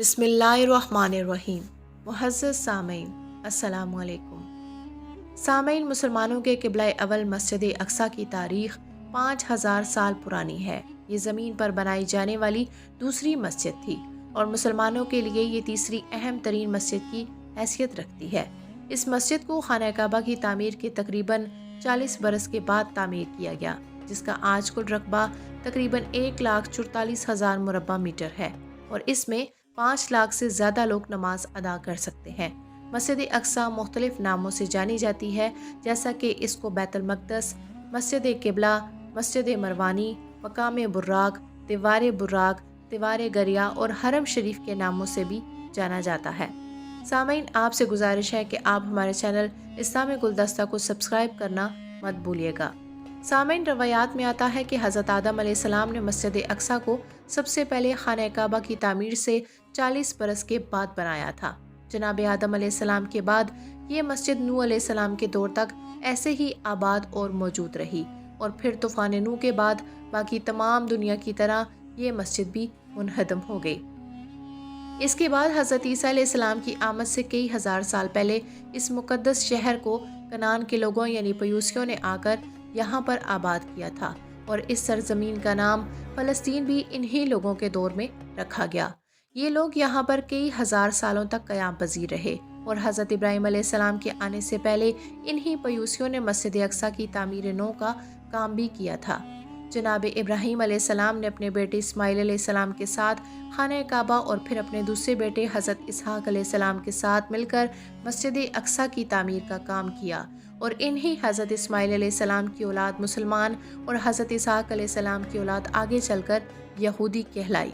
بسم اللہ الرحمن الرحیم۔ معزز سامعین، السلام علیکم۔ سامعین، مسلمانوں کے قبلہ اول مسجد اقصیٰ کی تاریخ 5000 سال پرانی ہے۔ یہ زمین پر بنائی جانے والی دوسری مسجد تھی اور مسلمانوں کے لیے یہ تیسری اہم ترین مسجد کی حیثیت رکھتی ہے۔ اس مسجد کو خانہ کعبہ کی تعمیر کے تقریباً 40 برس کے بعد تعمیر کیا گیا، جس کا آج کل رقبہ تقریباً 1,44,000 مربع میٹر ہے اور اس میں 5 لاکھ سے زیادہ لوگ نماز ادا کر سکتے ہیں۔ مسجد اقصیٰ مختلف ناموں سے جانی جاتی ہے، جیسا کہ اس کو بیت المقدس، مسجد قبلہ، مسجد مروانی، مقام براق، دیوار براق، دیوار گریا اور حرم شریف کے ناموں سے بھی جانا جاتا ہے۔ سامعین، آپ سے گزارش ہے کہ آپ ہمارے چینل اسلامی گلدستہ کو سبسکرائب کرنا مت بھولیے گا۔ سامعین، روایات میں آتا ہے کہ حضرت آدم علیہ السلام نے مسجد اقصیٰ کو سب سے پہلے خانہ کعبہ کی تعمیر سے 40 برس کے بعد بنایا تھا۔ جناب آدم علیہ السلام کے بعد یہ مسجد نوح علیہ السلام کے دور تک ایسے ہی آباد اور موجود رہی اور پھر طوفان نوح کے بعد باقی تمام دنیا کی طرح یہ مسجد بھی منہدم ہو گئی۔ اس کے بعد حضرت عیسیٰ علیہ السلام کی آمد سے کئی ہزار سال پہلے اس مقدس شہر کو کنعان کے لوگوں یعنی پیوسیوں نے آ کر یہاں پر آباد کیا تھا اور اس سرزمین کا نام فلسطین بھی انہی لوگوں کے دور میں رکھا گیا۔ یہ لوگ یہاں پر کئی ہزار سالوں تک قیام پذیر رہے اور حضرت ابراہیم علیہ السلام کے آنے سے پہلے انہی پیوسیوں نے مسجد اقصیٰ کی تعمیر نو کا کام بھی کیا تھا۔ جناب ابراہیم علیہ السلام نے اپنے بیٹے اسماعیل علیہ السلام کے ساتھ خانہ کعبہ اور پھر اپنے دوسرے بیٹے حضرت اسحاق علیہ السلام کے ساتھ مل کر مسجد اقصیٰ کی تعمیر کا کام کیا اور انہی حضرت اسماعیل علیہ السلام کی اولاد مسلمان اور حضرت اسحاق علیہ السلام کی اولاد آگے چل کر یہودی کہلائی۔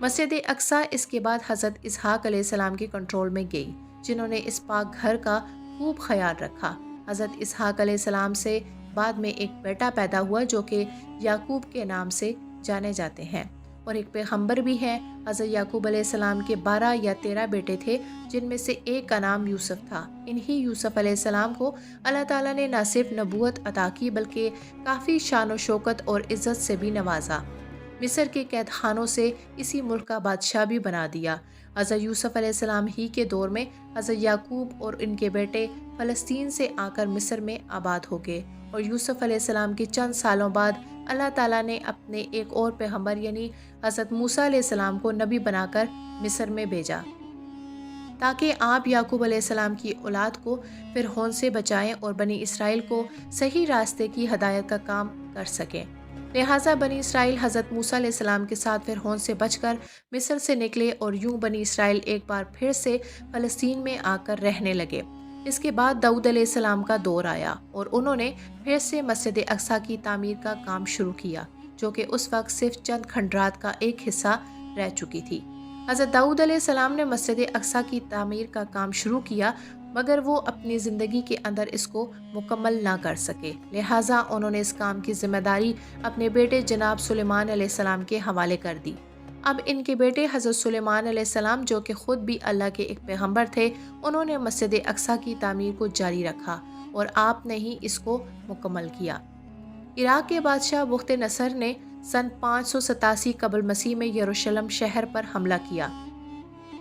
مسجد اقصیٰ اس کے بعد حضرت اسحاق علیہ السلام کے کنٹرول میں گئی، جنہوں نے اس پاک گھر کا خوب خیال رکھا۔ حضرت اسحاق علیہ السلام سے بعد میں ایک بیٹا پیدا ہوا جو کہ یعقوب کے نام سے جانے جاتے ہیں اور ایک پیغمبر بھی ہیں۔ حضرت یعقوب علیہ السلام کے 12 یا 13 بیٹے تھے، جن میں سے ایک کا نام یوسف تھا۔ انہی یوسف علیہ السلام کو اللہ تعالیٰ نے نہ صرف نبوت عطا کی بلکہ کافی شان و شوکت اور عزت سے بھی نوازا۔ مصر کے قید خانوں سے اسی ملک کا بادشاہ بھی بنا دیا۔ حضرت یوسف علیہ السلام ہی کے دور میں حضرت یعقوب اور ان کے بیٹے فلسطین سے آ کر مصر میں آباد ہو گئے اور یوسف علیہ السلام کے چند سالوں بعد اللہ تعالیٰ نے اپنے ایک اور پیغمبر یعنی حضرت موسیٰ علیہ السلام کو نبی بنا کر مصر میں بھیجا تاکہ آپ یعقوب علیہ السلام کی اولاد کو فرعون سے بچائیں اور بنی اسرائیل کو صحیح راستے کی ہدایت کا کام کر سکیں۔ لہٰذا بنی اسرائیل حضرت موسیٰ علیہ السلام کے ساتھ فرعون سے بچ کر مصر سے نکلے اور یوں بنی اسرائیل ایک بار پھر سے فلسطین میں آ کر رہنے لگے۔ اس کے بعد داؤد علیہ السلام کا دور آیا اور انہوں نے پھر سے مسجد اقصیٰ کی تعمیر کا کام شروع کیا، جو کہ اس وقت صرف چند کھنڈرات کا ایک حصہ رہ چکی تھی۔ حضرت داؤد علیہ السلام نے مسجد اقصیٰ کی تعمیر کا کام شروع کیا، مگر وہ اپنی زندگی کے اندر اس کو مکمل نہ کر سکے، لہٰذا انہوں نے اس کام کی ذمہ داری اپنے بیٹے جناب سلیمان علیہ السلام کے حوالے کر دی۔ اب ان کے بیٹے حضرت سلیمان علیہ السلام جو کہ خود بھی اللہ کے ایک پیغمبر تھے، انہوں نے مسجد اقصیٰ کی تعمیر کو جاری رکھا اور آپ نے ہی اس کو مکمل کیا۔ عراق کے بادشاہ بخت نصر نے سن 587 قبل مسیح میں یروشلم شہر پر حملہ کیا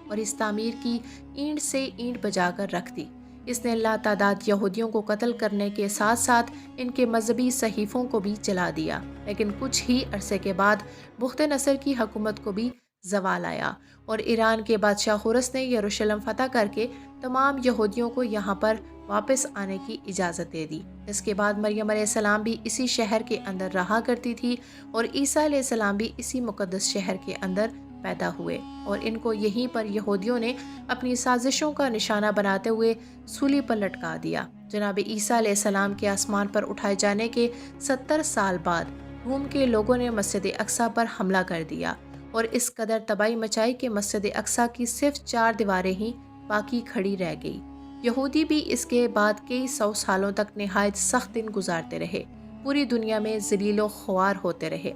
اور اس تعمیر کی اینٹ سے اینٹ بجا کر رکھ دی۔ اس نے لاتعداد یہودیوں کو قتل کرنے کے ساتھ ساتھ ان کے مذہبی صحیفوں کو بھی جلا دیا، لیکن کچھ ہی عرصے کے بعد بخت نصر کی حکومت کو بھی زوال آیا اور ایران کے بادشاہ خورس نے یروشلم فتح کر کے تمام یہودیوں کو یہاں پر واپس آنے کی اجازت دے دی۔ اس کے بعد مریم علیہ السلام بھی اسی شہر کے اندر رہا کرتی تھی اور عیسیٰ علیہ السلام بھی اسی مقدس شہر کے اندر پیدا ہوئے اور ان کو یہیں پر یہودیوں نے اپنی سازشوں کا نشانہ بناتے ہوئے سولی پر لٹکا دیا۔ جناب عیسیٰ علیہ السلام کے آسمان پر اٹھائے جانے کے 70 سال بعد روم کے لوگوں نے مسجد اقصیٰ پر حملہ کر دیا اور اس قدر تباہی مچائی کہ مسجد اقصیٰ کی صرف 4 دیواریں ہی باقی کھڑی رہ گئی۔ یہودی بھی اس کے بعد کئی 100 سالوں تک نہایت سخت دن گزارتے رہے، پوری دنیا میں ذلیل و خوار ہوتے رہے۔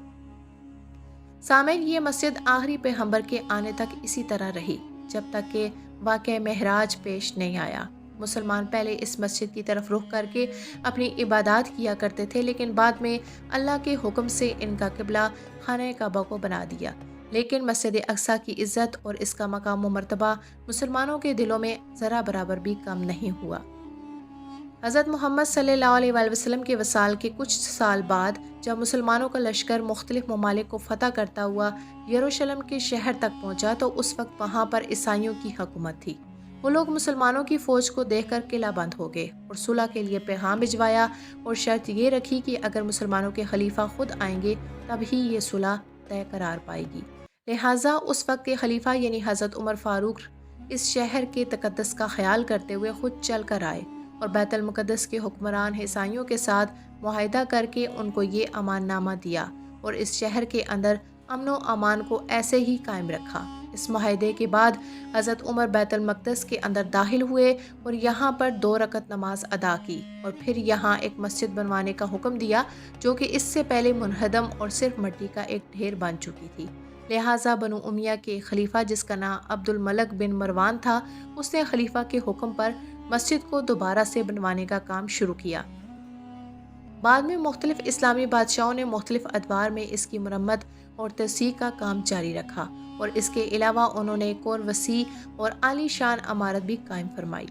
سامعین، یہ مسجد آخری پیغمبر کے آنے تک اسی طرح رہی جب تک کہ واقعہ معراج پیش نہیں آیا۔ مسلمان پہلے اس مسجد کی طرف رخ کر کے اپنی عبادات کیا کرتے تھے، لیکن بعد میں اللہ کے حکم سے ان کا قبلہ خانہ کعبہ کو بنا دیا۔ لیکن مسجد اقصی کی عزت اور اس کا مقام و مرتبہ مسلمانوں کے دلوں میں ذرا برابر بھی کم نہیں ہوا۔ حضرت محمد صلی اللہ علیہ وآلہ وسلم کے وصال کے کچھ سال بعد جب مسلمانوں کا لشکر مختلف ممالک کو فتح کرتا ہوا یروشلم کے شہر تک پہنچا تو اس وقت وہاں پر عیسائیوں کی حکومت تھی۔ وہ لوگ مسلمانوں کی فوج کو دیکھ کر قلعہ بند ہو گئے اور صلح کے لیے پیغام بھجوایا اور شرط یہ رکھی کہ اگر مسلمانوں کے خلیفہ خود آئیں گے تب ہی یہ صلح طے قرار پائے گی۔ لہٰذا اس وقت کے خلیفہ یعنی حضرت عمر فاروق اس شہر کے تقدس کا خیال کرتے ہوئے خود چل کر آئے اور بیت المقدس کے حکمران عیسائیوں کے ساتھ معاہدہ کر کے ان کو یہ امان نامہ دیا اور اس شہر کے اندر امن و امان کو ایسے ہی قائم رکھا۔ اس معاہدے کے بعد حضرت عمر بیت المقدس کے اندر داخل ہوئے اور یہاں پر 2 رکعت نماز ادا کی اور پھر یہاں ایک مسجد بنوانے کا حکم دیا جو کہ اس سے پہلے منہدم اور صرف مٹی کا ایک ڈھیر بن چکی تھی۔ لہٰذا بنو امیہ کے خلیفہ جس کا نام عبد الملک بن مروان تھا، اس نے خلیفہ کے حکم پر مسجد کو دوبارہ سے بنوانے کا کام شروع کیا۔ بعد میں مختلف اسلامی بادشاہوں نے مختلف ادوار میں اس کی مرمت اور توسیع کا کام جاری رکھا اور اس کے علاوہ انہوں نے ایک اور وسیع اور عالی شان عمارت بھی قائم فرمائی۔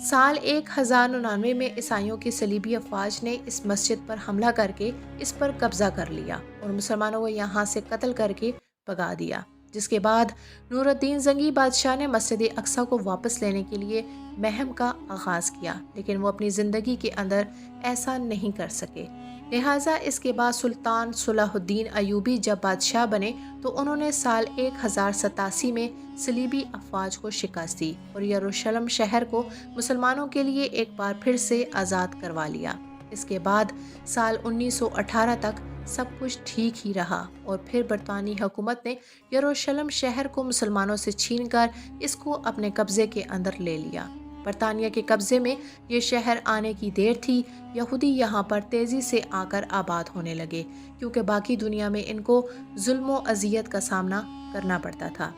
سال 1099 میں عیسائیوں کی صلیبی افواج نے اس مسجد پر حملہ کر کے اس پر قبضہ کر لیا اور مسلمانوں کو یہاں سے قتل کر کے بھگا دیا، جس کے بعد نور الدین زنگی بادشاہ نے مسجد اقصی کو واپس لینے کے لیے مہم کا آغاز کیا، لیکن وہ اپنی زندگی کے اندر ایسا نہیں کر سکے۔ لہٰذا اس کے بعد سلطان صلاح الدین ایوبی جب بادشاہ بنے تو انہوں نے سال 1087 میں صلیبی افواج کو شکست دی اور یروشلم شہر کو مسلمانوں کے لیے ایک بار پھر سے آزاد کروا لیا۔ اس کے بعد سال 1918 تک سب کچھ ٹھیک ہی رہا اور پھر برطانوی حکومت نے یروشلم شہر کو مسلمانوں سے چھین کر اس کو اپنے قبضے کے اندر لے لیا۔ برطانیہ کے قبضے میں یہ شہر آنے کی دیر تھی، یہودی یہاں پر تیزی سے آ کر آباد ہونے لگے کیونکہ باقی دنیا میں ان کو ظلم و اذیت کا سامنا کرنا پڑتا تھا۔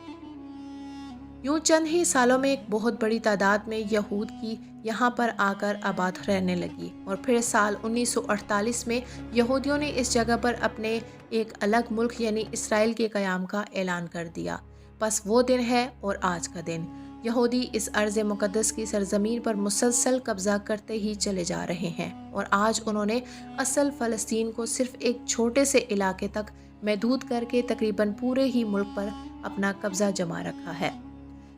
یوں چند ہی سالوں میں ایک بہت بڑی تعداد میں یہود کی یہاں پر آ کر آباد رہنے لگی اور پھر سال 1948 میں یہودیوں نے اس جگہ پر اپنے ایک الگ ملک یعنی اسرائیل کے قیام کا اعلان کر دیا۔ بس وہ دن ہے اور آج کا دن یہودی اس ارض مقدس کی سرزمین پر مسلسل قبضہ کرتے ہی چلے جا رہے ہیں اور آج انہوں نے اصل فلسطین کو صرف ایک چھوٹے سے علاقے تک محدود کر کے تقریباً پورے ہی ملک پر اپنا قبضہ جما رکھا ہے۔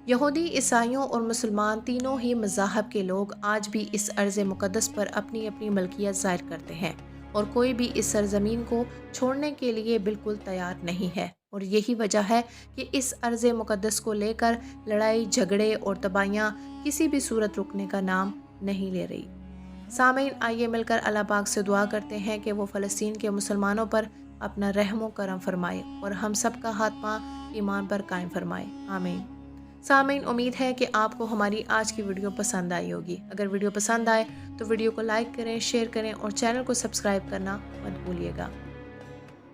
یہودی، عیسائیوں اور مسلمان تینوں ہی مذاہب کے لوگ آج بھی اس ارض مقدس پر اپنی اپنی ملکیت ظاہر کرتے ہیں اور کوئی بھی اس سرزمین کو چھوڑنے کے لیے بالکل تیار نہیں ہے اور یہی وجہ ہے کہ اس ارض مقدس کو لے کر لڑائی جھگڑے اور تباہیاں کسی بھی صورت رکنے کا نام نہیں لے رہی۔ سامعین، آئیے مل کر اللہ پاک سے دعا کرتے ہیں کہ وہ فلسطین کے مسلمانوں پر اپنا رحم و کرم فرمائے اور ہم سب کا خاتمہ ایمان پر قائم فرمائے، آمین۔ سامعین، امید ہے کہ آپ کو ہماری آج کی ویڈیو پسند آئی ہوگی۔ اگر ویڈیو پسند آئے تو ویڈیو کو لائک کریں، شیئر کریں اور چینل کو سبسکرائب کرنا مت بھولیے گا۔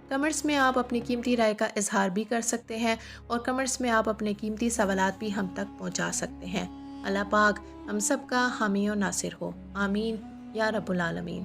کمنٹس میں آپ اپنی قیمتی رائے کا اظہار بھی کر سکتے ہیں اور کمنٹس میں آپ اپنے قیمتی سوالات بھی ہم تک پہنچا سکتے ہیں۔ اللہ پاک ہم سب کا حامی و ناصر ہو، آمین یا رب العالمین۔